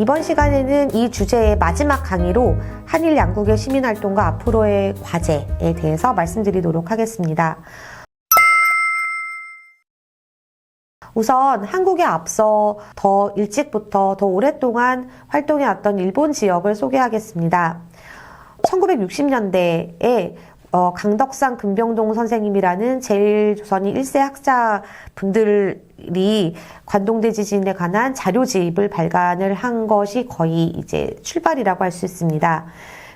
이번 시간에는 이 주제의 마지막 강의로 한일 양국의 시민활동과 앞으로의 과제에 대해서 말씀드리도록 하겠습니다. 우선 한국에 앞서 더 일찍부터 더 오랫동안 활동해왔던 일본 지역을 소개하겠습니다. 1960년대에 강덕상 금병동 선생님이라는 제일조선인 1세 학자분들이 관동대 지진에 관한 자료집을 발간을 한 것이 거의 이제 출발이라고 할 수 있습니다.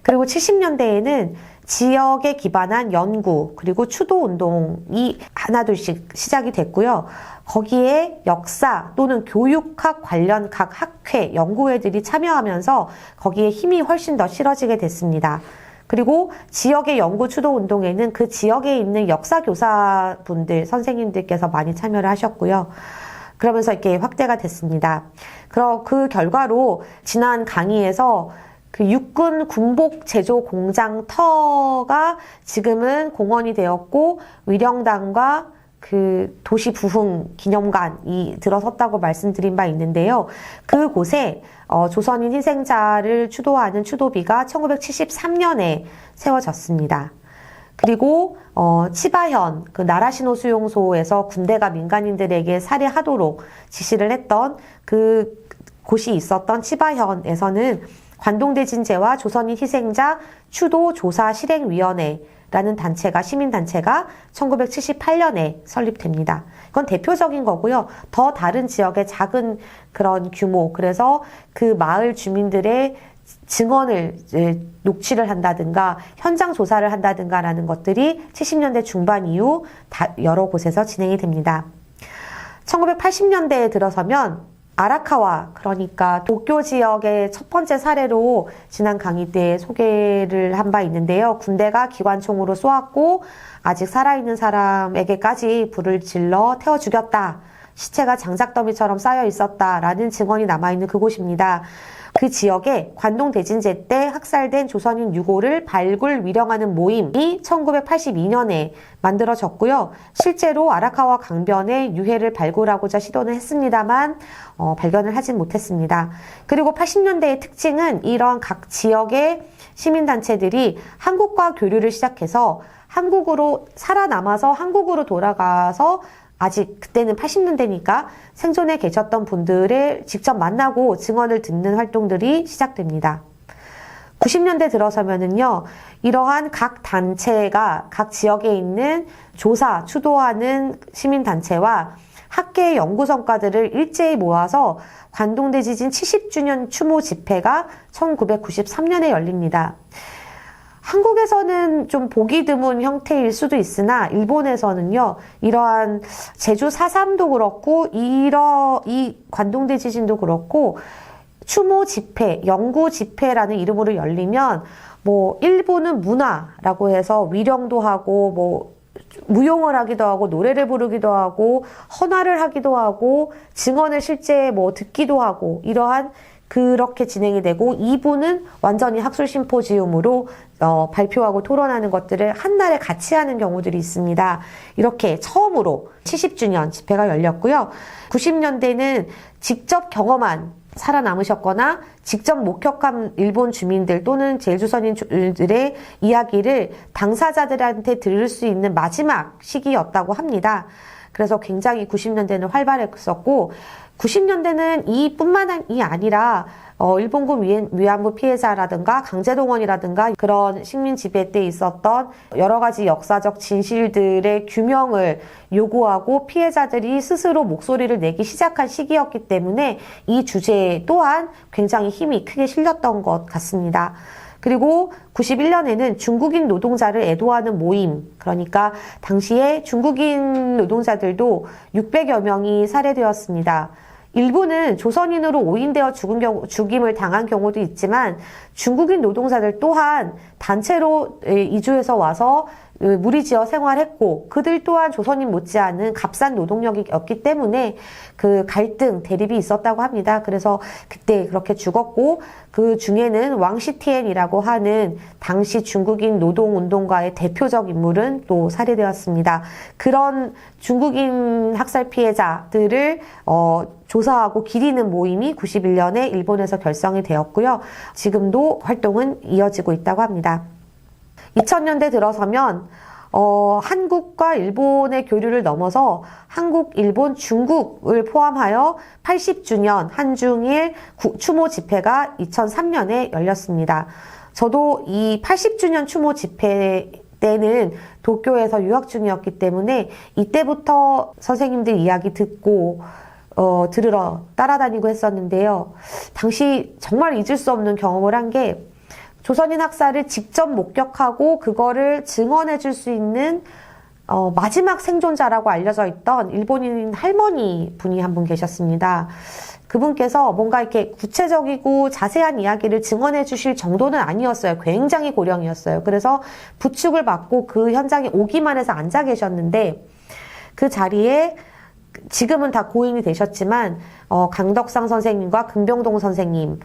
그리고 70년대에는 지역에 기반한 연구 그리고 추도 운동이 하나둘씩 시작이 됐고요. 거기에 역사 또는 교육학 관련 각 학회, 연구회들이 참여하면서 거기에 힘이 훨씬 더 실어지게 됐습니다. 그리고 지역의 연구 추도 운동에는 그 지역에 있는 역사 교사분들, 선생님들께서 많이 참여를 하셨고요. 그러면서 이렇게 확대가 됐습니다. 그 결과로 지난 강의에서 그 육군 군복 제조 공장 터가 지금은 공원이 되었고 위령당과 그 도시 부흥 기념관이 들어섰다고 말씀드린 바 있는데요. 그곳에 조선인 희생자를 추도하는 추도비가 1973년에 세워졌습니다. 그리고 치바현 그 나라시노 수용소에서 군대가 민간인들에게 살해하도록 지시를 했던 그 곳이 있었던 치바현에서는 관동대진제와 조선인 희생자 추도 조사 실행위원회라는 단체가, 시민단체가 1978년에 설립됩니다. 이건 대표적인 거고요. 더 다른 지역의 작은 그런 규모, 그래서 그 마을 주민들의 증언을 녹취를 한다든가 현장 조사를 한다든가라는 것들이 70년대 중반 이후 여러 곳에서 진행이 됩니다. 1980년대에 들어서면 아라카와, 그러니까 도쿄 지역의 첫 번째 사례로 지난 강의 때 소개를 한 바 있는데요. 군대가 기관총으로 쏘았고 아직 살아있는 사람에게까지 불을 질러 태워 죽였다. 시체가 장작더미처럼 쌓여 있었다라는 증언이 남아있는 그곳입니다. 그 지역에 관동대진제 때 학살된 조선인 유고를 발굴 위령하는 모임이 1982년에 만들어졌고요. 실제로 아라카와 강변의 유해를 발굴하고자 시도는 했습니다만 발견을 하진 못했습니다. 그리고 80년대의 특징은 이런 각 지역의 시민단체들이 한국과 교류를 시작해서 한국으로 살아남아서 한국으로 돌아가서 아직 그때는 80년대니까 생존해 계셨던 분들을 직접 만나고 증언을 듣는 활동들이 시작됩니다. 90년대 들어서면은요, 이러한 각 단체가 각 지역에 있는 조사, 추도하는 시민단체와 학계의 연구 성과들을 일제히 모아서 관동대 지진 70주년 추모 집회가 1993년에 열립니다. 한국에서는 좀 보기 드문 형태일 수도 있으나 일본에서는요, 이러한 제주 4.3도 그렇고 이 관동대 지진도 그렇고 추모 집회, 연구 집회라는 이름으로 열리면 일부는 문화라고 해서 위령도 하고 무용을 하기도 하고 노래를 부르기도 하고 헌화를 하기도 하고 증언을 실제 듣기도 하고 이러한 그렇게 진행이 되고 2부는 완전히 학술 심포지움으로 발표하고 토론하는 것들을 한 날에 같이 하는 경우들이 있습니다. 이렇게 처음으로 70주년 집회가 열렸고요. 90년대는 직접 경험한 살아남으셨거나 직접 목격한 일본 주민들 또는 제일조선인들의 이야기를 당사자들한테 들을 수 있는 마지막 시기였다고 합니다. 그래서 굉장히 90년대는 활발했었고 90년대는 이뿐만이 아니라 일본군 위안부 피해자라든가 강제동원이라든가 그런 식민 지배 때 있었던 여러 가지 역사적 진실들의 규명을 요구하고 피해자들이 스스로 목소리를 내기 시작한 시기였기 때문에 이 주제 또한 굉장히 힘이 크게 실렸던 것 같습니다. 그리고 91년에는 중국인 노동자를 애도하는 모임, 그러니까 당시에 중국인 노동자들도 600여 명이 살해되었습니다. 일부는 조선인으로 오인되어 죽임을 당한 경우도 있지만 중국인 노동자들 또한 단체로 이주해서 와서 무리지어 생활했고 그들 또한 조선인 못지않은 값싼 노동력이었기 때문에 그 갈등, 대립이 있었다고 합니다. 그래서 그때 그렇게 죽었고 그 중에는 왕시티엔이라고 하는 당시 중국인 노동운동가의 대표적 인물은 또 살해되었습니다. 그런 중국인 학살 피해자들을 조사하고 기리는 모임이 91년에 일본에서 결성이 되었고요. 지금도 활동은 이어지고 있다고 합니다. 2000년대 들어서면 한국과 일본의 교류를 넘어서 한국, 일본, 중국을 포함하여 80주년 한중일 추모 집회가 2003년에 열렸습니다. 저도 이 80주년 추모 집회 때는 도쿄에서 유학 중이었기 때문에 이때부터 선생님들 이야기 듣고 들으러 따라다니고 했었는데요. 당시 정말 잊을 수 없는 경험을 한 게 조선인 학살을 직접 목격하고 그거를 증언해 줄 수 있는 마지막 생존자라고 알려져 있던 일본인 할머니 분이 한 분 계셨습니다. 그분께서 뭔가 이렇게 구체적이고 자세한 이야기를 증언해 주실 정도는 아니었어요. 굉장히 고령이었어요. 그래서 부축을 받고 그 현장에 오기만 해서 앉아 계셨는데 그 자리에 지금은 다 고인이 되셨지만 강덕상 선생님과 금병동 선생님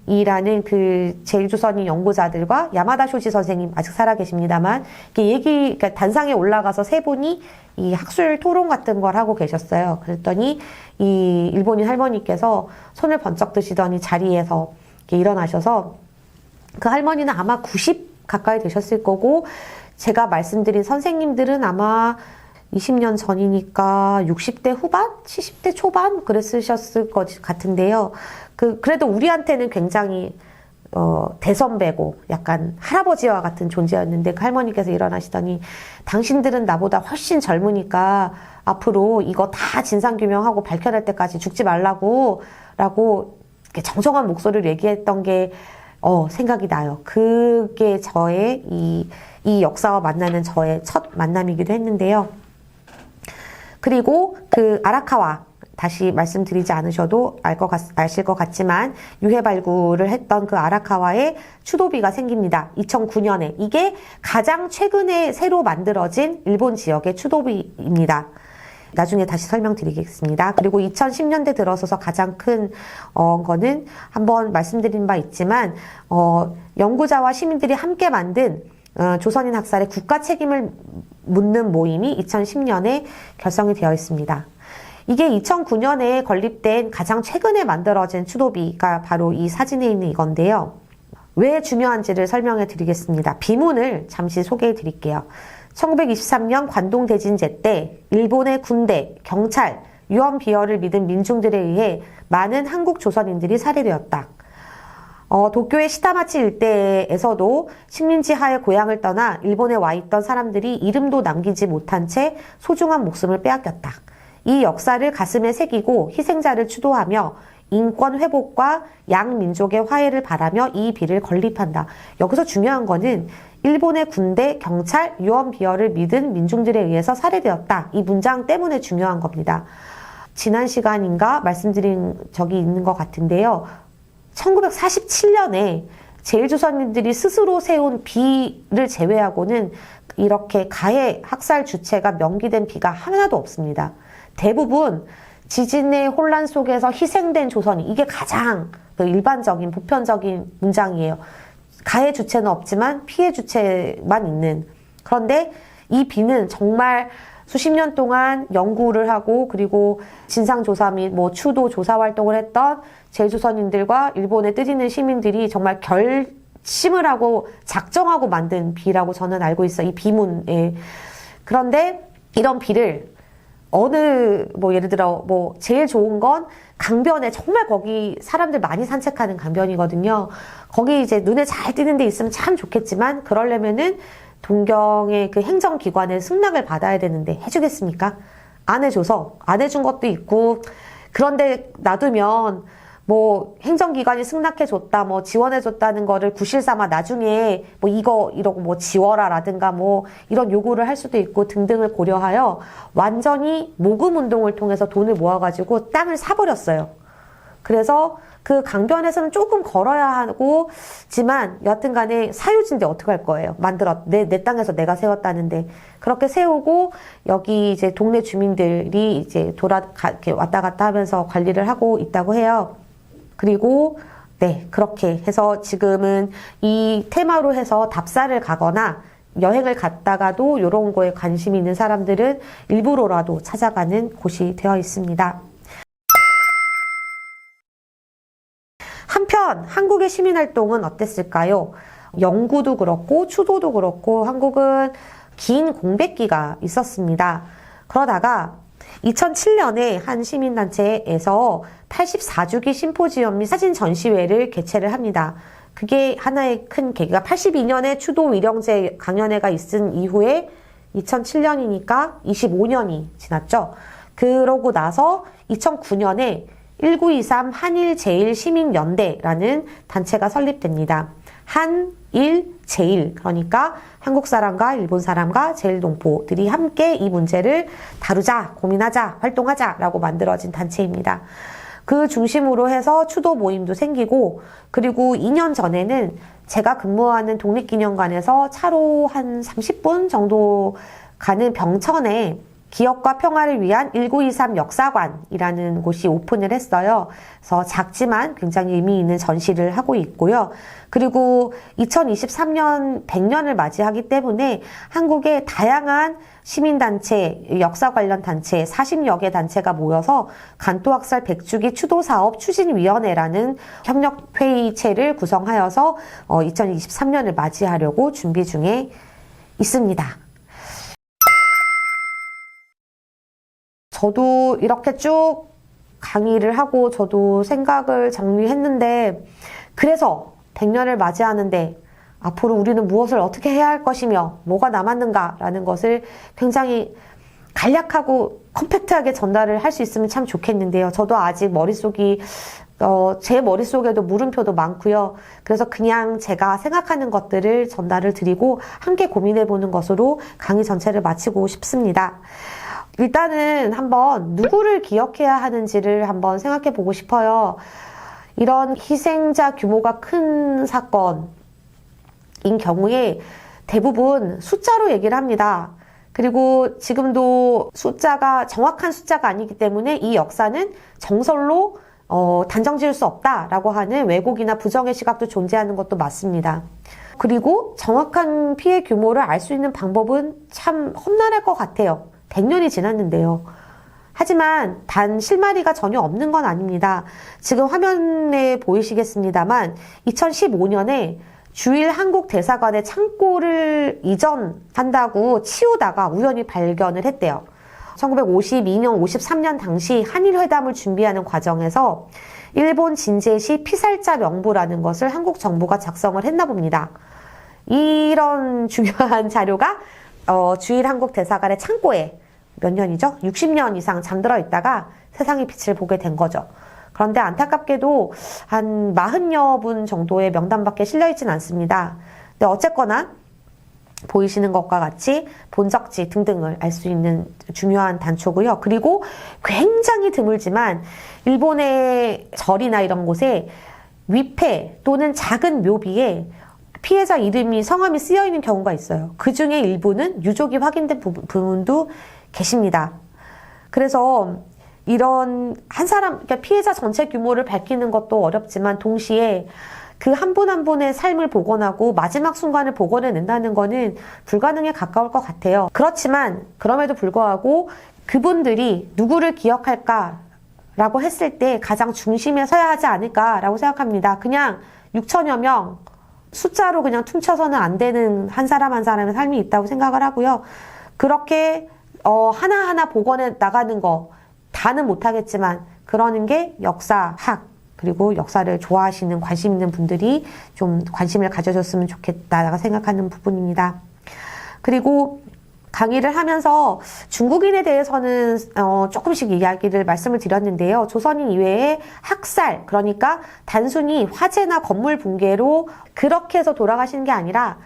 이라는 그 제일조선인 연구자들과 야마다 쇼지 선생님 아직 살아계십니다만 그러니까 단상에 올라가서 세 분이 이 학술 토론 같은 걸 하고 계셨어요. 그랬더니 이 일본인 할머니께서 손을 번쩍 드시더니 자리에서 이렇게 일어나셔서 그 할머니는 아마 90 가까이 되셨을 거고 제가 말씀드린 선생님들은 아마 20년 전이니까 60대 후반? 70대 초반? 그랬으셨을 것 같은데요. 그래도 우리한테는 굉장히, 대선배고, 약간 할아버지와 같은 존재였는데, 그 할머니께서 일어나시더니, 당신들은 나보다 훨씬 젊으니까, 앞으로 이거 다 진상규명하고 밝혀낼 때까지 죽지 말라고, 라고, 이렇게 정정한 목소리를 얘기했던 게, 생각이 나요. 그게 저의, 이 역사와 만나는 저의 첫 만남이기도 했는데요. 그리고 그 아라카와 다시 말씀드리지 않으셔도 아실 것 같지만 유해 발굴을 했던 그 아라카와의 추도비가 생깁니다. 2009년에 이게 가장 최근에 새로 만들어진 일본 지역의 추도비입니다. 나중에 다시 설명드리겠습니다. 그리고 2010년대 들어서서 가장 큰 거는 한번 말씀드린 바 있지만 연구자와 시민들이 함께 만든 조선인 학살의 국가 책임을 묻는 모임이 2010년에 결성이 되어 있습니다. 이게 2009년에 건립된 가장 최근에 만들어진 추도비가 바로 이 사진에 있는 이건데요. 왜 중요한지를 설명해 드리겠습니다. 비문을 잠시 소개해 드릴게요. 1923년 관동 대진제 때 일본의 군대, 경찰, 유언 비어를 믿은 민중들에 의해 많은 한국 조선인들이 살해되었다. 도쿄의 시타마치 일대에서도 식민지 하에 고향을 떠나 일본에 와 있던 사람들이 이름도 남기지 못한 채 소중한 목숨을 빼앗겼다. 이 역사를 가슴에 새기고 희생자를 추도하며 인권 회복과 양민족의 화해를 바라며 이 비를 건립한다. 여기서 중요한 거는 일본의 군대, 경찰, 유언 비어를 믿은 민중들에 의해서 살해되었다. 이 문장 때문에 중요한 겁니다. 지난 시간인가 말씀드린 적이 있는 것 같은데요. 1947년에 제일조선인들이 스스로 세운 비를 제외하고는 이렇게 가해 학살 주체가 명기된 비가 하나도 없습니다. 대부분 지진의 혼란 속에서 희생된 조선인, 이게 가장 일반적인 보편적인 문장이에요. 가해 주체는 없지만 피해 주체만 있는. 그런데 이 비는 정말 수십 년 동안 연구를 하고 그리고 진상조사 및 추도 조사 활동을 했던 제일조선인들과 일본에 뜨지는 시민들이 정말 결심을 하고 작정하고 만든 비라고 저는 알고 있어요. 이 비문에. 그런데 이런 비를 예를 들어 제일 좋은 건 강변에 정말 거기 사람들 많이 산책하는 강변이거든요. 거기 이제 눈에 잘 띄는 데 있으면 참 좋겠지만 그러려면은 동경의 그 행정기관의 승낙을 받아야 되는데 해주겠습니까? 안 해줘서 안 해준 것도 있고 그런데 놔두면 행정기관이 승낙해줬다, 지원해줬다는 거를 구실삼아 나중에 이러고 지워라라든가 이런 요구를 할 수도 있고 등등을 고려하여 완전히 모금운동을 통해서 돈을 모아가지고 땅을 사버렸어요. 그래서 그 강변에서는 조금 걸어야 하고지만 여하튼 간에 사유지인데 어떡할 거예요. 내 땅에서 내가 세웠다는데. 그렇게 세우고 여기 이제 동네 주민들이 이제 이렇게 왔다 갔다 하면서 관리를 하고 있다고 해요. 그리고 그렇게 해서 지금은 이 테마로 해서 답사를 가거나 여행을 갔다가도 이런 거에 관심이 있는 사람들은 일부러라도 찾아가는 곳이 되어 있습니다. 한편 한국의 시민활동은 어땠을까요? 영구도 그렇고 추도도 그렇고 한국은 긴 공백기가 있었습니다. 그러다가 2007년에 한 시민단체에서 84주기 심포지엄 및 사진 전시회를 개최를 합니다. 그게 하나의 큰 계기가 82년에 추도 위령제 강연회가 있은 이후에 2007년이니까 25년이 지났죠. 그러고 나서 2009년에 1923 한일제일시민연대라는 단체가 설립됩니다. 한일제일, 그러니까 한국 사람과 일본 사람과 제일동포들이 함께 이 문제를 다루자, 고민하자, 활동하자라고 만들어진 단체입니다. 그 중심으로 해서 추도 모임도 생기고, 그리고 2년 전에는 제가 근무하는 독립기념관에서 차로 한 30분 정도 가는 병천에 기업과 평화를 위한 1923 역사관이라는 곳이 오픈을 했어요. 그래서 작지만 굉장히 의미 있는 전시를 하고 있고요. 그리고 2023년 100년을 맞이하기 때문에 한국의 다양한 시민단체, 역사 관련 단체 40여 개 단체가 모여서 간토학살 100주기 추도사업 추진위원회라는 협력회의체를 구성하여서 2023년을 맞이하려고 준비 중에 있습니다. 저도 이렇게 쭉 강의를 하고 저도 생각을 정리했는데, 그래서 100년을 맞이하는데 앞으로 우리는 무엇을 어떻게 해야 할 것이며 뭐가 남았는가라는 것을 굉장히 간략하고 컴팩트하게 전달을 할 수 있으면 참 좋겠는데요. 저도 아직 머릿속이 제 머릿속에도 물음표도 많고요. 그래서 그냥 제가 생각하는 것들을 전달을 드리고 함께 고민해보는 것으로 강의 전체를 마치고 싶습니다. 일단은 한번 누구를 기억해야 하는지를 한번 생각해 보고 싶어요. 이런 희생자 규모가 큰 사건인 경우에 대부분 숫자로 얘기를 합니다. 그리고 지금도 숫자가 정확한 숫자가 아니기 때문에 이 역사는 정설로 단정 지을 수 없다라고 하는 왜곡이나 부정의 시각도 존재하는 것도 맞습니다. 그리고 정확한 피해 규모를 알 수 있는 방법은 참 험난할 것 같아요. 100년이 지났는데요. 하지만 단 실마리가 전혀 없는 건 아닙니다. 지금 화면에 보이시겠습니다만 2015년에 주일 한국 대사관의 창고를 이전한다고 치우다가 우연히 발견을 했대요. 1952년, 53년 당시 한일회담을 준비하는 과정에서 일본 진제시 피살자 명부라는 것을 한국 정부가 작성을 했나 봅니다. 이런 중요한 자료가 주일 한국 대사관의 창고에 몇 년이죠? 60년 이상 잠들어 있다가 세상의 빛을 보게 된 거죠. 그런데 안타깝게도 한 40여 분 정도의 명단밖에 실려있진 않습니다. 근데 어쨌거나 보이시는 것과 같이 본적지 등등을 알 수 있는 중요한 단초고요. 그리고 굉장히 드물지만 일본의 절이나 이런 곳에 위패 또는 작은 묘비에 피해자 이름이 성함이 쓰여있는 경우가 있어요. 그 중에 일부는 유족이 확인된 부분도 계십니다. 그래서 이런 한 사람, 그러니까 피해자 전체 규모를 밝히는 것도 어렵지만 동시에 그 한 분 한 분의 삶을 복원하고 마지막 순간을 복원해낸다는 거는 불가능에 가까울 것 같아요. 그렇지만 그럼에도 불구하고 그분들이 누구를 기억할까라고 했을 때 가장 중심에 서야 하지 않을까라고 생각합니다. 그냥 6천여 명 숫자로 그냥 퉁쳐서는 안 되는 한 사람 한 사람의 삶이 있다고 생각을 하고요. 그렇게 하나하나 복원해 나가는 거 다는 못하겠지만 그러는 게 역사학 그리고 역사를 좋아하시는 관심 있는 분들이 좀 관심을 가져줬으면 좋겠다라고 생각하는 부분입니다. 그리고 강의를 하면서 중국인에 대해서는 조금씩 말씀을 드렸는데요. 조선인 이외에 학살, 그러니까 단순히 화재나 건물 붕괴로 그렇게 해서 돌아가시는 게 아니라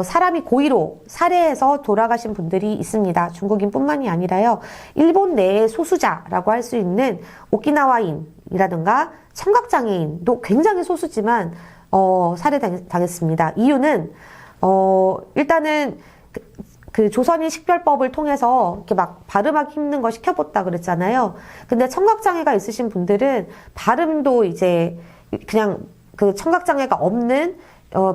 사람이 고의로 살해해서 돌아가신 분들이 있습니다. 중국인뿐만이 아니라요. 일본 내의 소수자라고 할 수 있는 오키나와인이라든가 청각장애인도 굉장히 소수지만 살해당했습니다. 이유는 일단은 그 조선인 식별법을 통해서 이렇게 막 발음하기 힘든 거 시켜봤다 그랬잖아요. 근데 청각장애가 있으신 분들은 발음도 이제 그냥 그 청각장애가 없는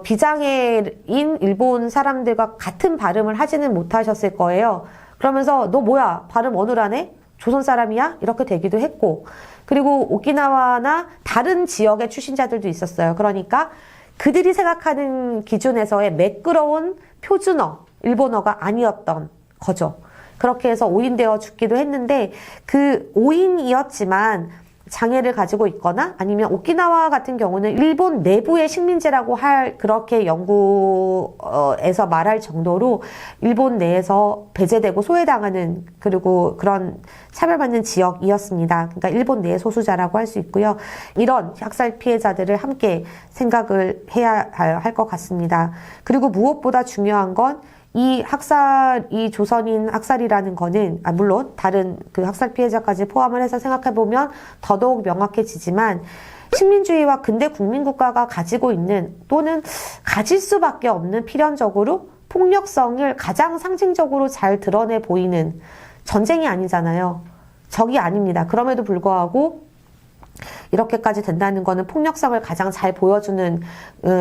비장애인 일본 사람들과 같은 발음을 하지는 못하셨을 거예요. 그러면서 너 뭐야? 발음 어눌하네? 조선 사람이야? 이렇게 되기도 했고. 그리고 오키나와나 다른 지역의 출신자들도 있었어요. 그러니까 그들이 생각하는 기준에서의 매끄러운 표준어, 일본어가 아니었던 거죠. 그렇게 해서 오인되어 죽기도 했는데 그 오인이었지만 장애를 가지고 있거나 아니면 오키나와 같은 경우는 일본 내부의 식민지라고 할 그렇게 연구에서 말할 정도로 일본 내에서 배제되고 소외당하는 그리고 그런 차별받는 지역이었습니다. 그러니까 일본 내 소수자라고 할 수 있고요. 이런 학살 피해자들을 함께 생각을 해야 할 것 같습니다. 그리고 무엇보다 중요한 건 이 조선인 학살이라는 거는, 물론 다른 그 학살 피해자까지 포함을 해서 생각해보면 더더욱 명확해지지만, 식민주의와 근대 국민국가가 가지고 있는 또는 가질 수밖에 없는 필연적으로 폭력성을 가장 상징적으로 잘 드러내 보이는 전쟁이 아니잖아요. 적이 아닙니다. 그럼에도 불구하고 이렇게까지 된다는 거는 폭력성을 가장 잘 보여주는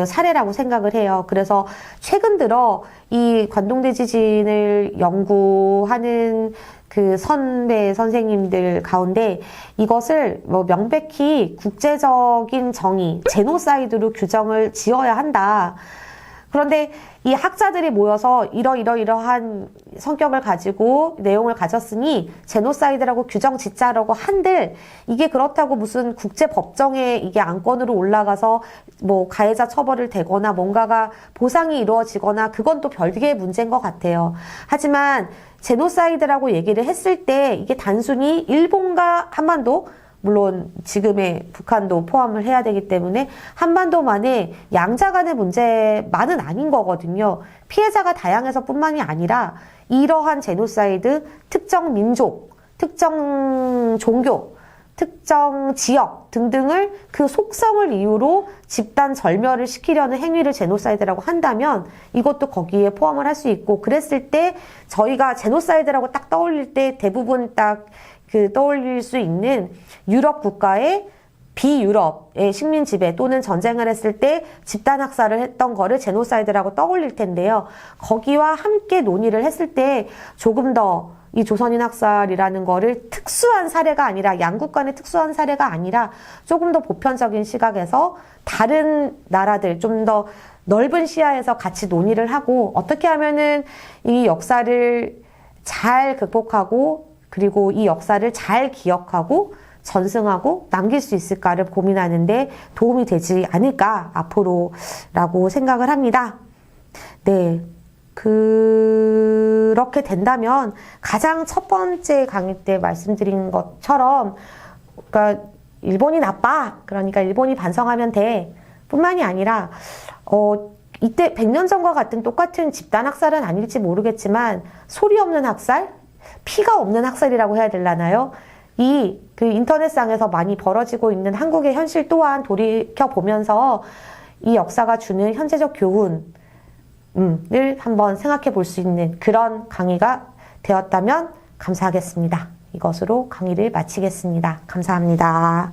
사례라고 생각을 해요. 그래서 최근 들어 이 관동대 지진을 연구하는 그 선배 선생님들 가운데 이것을 뭐 명백히 국제적인 정의, 제노사이드로 규정을 지어야 한다. 그런데 이 학자들이 모여서 이러한 성격을 가지고 내용을 가졌으니 제노사이드라고 규정 짓자라고 한들 이게 그렇다고 무슨 국제법정에 이게 안건으로 올라가서 뭐 가해자 처벌을 되거나 뭔가가 보상이 이루어지거나 그건 또 별개의 문제인 것 같아요. 하지만 제노사이드라고 얘기를 했을 때 이게 단순히 일본과 한반도, 물론 지금의 북한도 포함을 해야 되기 때문에 한반도만의 양자 간의 문제만은 아닌 거거든요. 피해자가 다양해서 뿐만이 아니라 이러한 제노사이드, 특정 민족, 특정 종교, 특정 지역 등등을 그 속성을 이유로 집단 절멸을 시키려는 행위를 제노사이드라고 한다면 이것도 거기에 포함을 할 수 있고, 그랬을 때 저희가 제노사이드라고 딱 떠올릴 때 대부분 딱 떠올릴 수 있는 유럽 국가의 비유럽의 식민 지배 또는 전쟁을 했을 때 집단 학살을 했던 거를 제노사이드라고 떠올릴 텐데요. 거기와 함께 논의를 했을 때 조금 더 이 조선인 학살이라는 거를 특수한 사례가 아니라, 양국 간의 특수한 사례가 아니라 조금 더 보편적인 시각에서 다른 나라들, 좀 더 넓은 시야에서 같이 논의를 하고 어떻게 하면은 이 역사를 잘 극복하고 그리고 이 역사를 잘 기억하고 전승하고 남길 수 있을까를 고민하는데 도움이 되지 않을까 앞으로라고 생각을 합니다. 네, 그렇게 된다면 가장 첫 번째 강의 때 말씀드린 것처럼, 그러니까 일본이 나빠, 그러니까 일본이 반성하면 돼 뿐만이 아니라 이때 100년 전과 같은 똑같은 집단 학살은 아닐지 모르겠지만 소리 없는 학살, 피가 없는 학살이라고 해야 되려나요? 그 인터넷상에서 많이 벌어지고 있는 한국의 현실 또한 돌이켜보면서 이 역사가 주는 현재적 교훈을 한번 생각해 볼 수 있는 그런 강의가 되었다면 감사하겠습니다. 이것으로 강의를 마치겠습니다. 감사합니다.